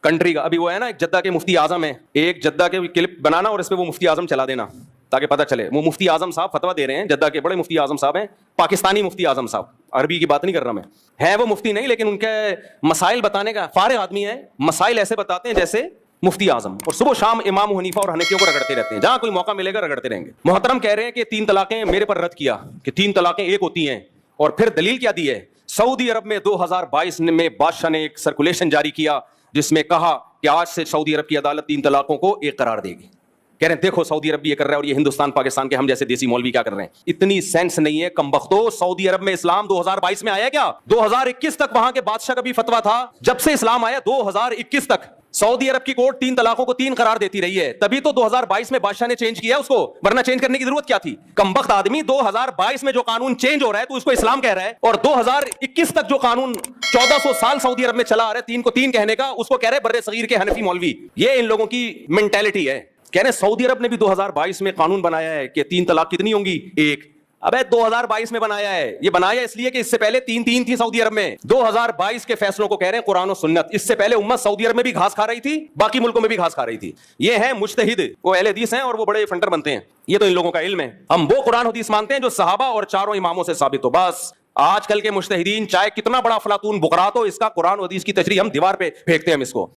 Country کا. ابھی وہ ہے نا ایک جدہ کے مفتی اعظم ہیں, ایک جدہ کے کلپ بنانا اور اس پہ وہ مفتی اعظم چلا دینا تاکہ پتہ چلے. وہ مفتی اعظم صاحب فتویٰ دے رہے ہیں, جدہ کے بڑے مفتی اعظم صاحب ہیں, پاکستانی مفتی اعظم صاحب, عربی کی بات نہیں کر رہا میں, ہے وہ مفتی نہیں لیکن ان کے مسائل بتانے کا فارغ آدمی ہے, مسائل ایسے بتاتے ہیں جیسے مفتی اعظم, اور صبح شام امام حنیفہ اور حنفیوں کو رگڑتے رہتے ہیں, جہاں کوئی موقع ملے گا رگڑتے رہیں گے. محترم کہہ رہے ہیں کہ 3 طلاقیں میرے پر رد کیا کہ 3 طلاقیں ایک ہوتی ہیں, اور پھر دلیل کیا دی ہے؟ سعودی عرب میں 2022 میں بادشاہ نے ایک سرکولیشن جاری کیا جس میں کہا کہ آج سے سعودی عرب کی عدالت 3 طلاقوں کو ایک قرار دے گی. کہہ رہے ہیں دیکھو سعودی عرب بھی یہ کر رہا ہے اور یہ ہندوستان پاکستان کے ہم جیسے دیسی مولوی کیا کر رہے ہیں. اتنی سینس نہیں ہے کمبختو. سعودی عرب میں اسلام 2022 میں آیا کیا؟ 2021 تک وہاں کے بادشاہ کا بھی فتویٰ تھا. جب سے اسلام آیا 2021 تک سعودی عرب کی کورٹ 3 طلاقوں کو 3 قرار دیتی رہی ہے. تبھی تو 2022 میں بادشاہ نے چینج کیا اس کو, ورنہ چینج کرنے کی ضرورت کیا تھی؟ کمبخت آدمی, 2022 میں جو قانون چینج ہو رہا ہے تو اس کو اسلام کہہ رہا ہے, اور 2021 تک جو قانون 1400 سال سعودی عرب میں چلا آ رہا ہے 3 کو 3 کہنے کا, اس کو کہہ رہے بر صغیر کے حنفی مولوی. یہ ان لوگوں کی مینٹیلٹی ہے. کہہ رہے ہیں سعودی عرب نے بھی 2022 میں قانون بنایا ہے کہ 3 طلاق کتنی ہوں گی؟ ایک. ابے 2022 میں بنایا ہے, یہ بنایا اس لیے کہ اس سے پہلے 3 تھی سعودی عرب میں. 2022 کے فیصلوں کو کہہ رہے ہیں قرآن و سنت. اس سے پہلے امت سعودی عرب میں بھی گھاس کھا رہی تھی, باقی ملکوں میں بھی گھاس کھا رہی تھی. یہ ہیں مجتہد, وہ اہل حدیث ہیں اور وہ بڑے فنٹر بنتے ہیں. یہ تو ان لوگوں کا علم ہے. ہم وہ قرآن حدیث مانتے ہیں جو صحابہ اور 4 اماموں سے ثابت ہو. بس آج کل کے مجتہدین چاہے کتنا بڑا افلاطون بقرات ہو, اس کا قرآن و حدیث کی تشریح ہم دیوار پہ پھینکتے ہیں ہم اس کو.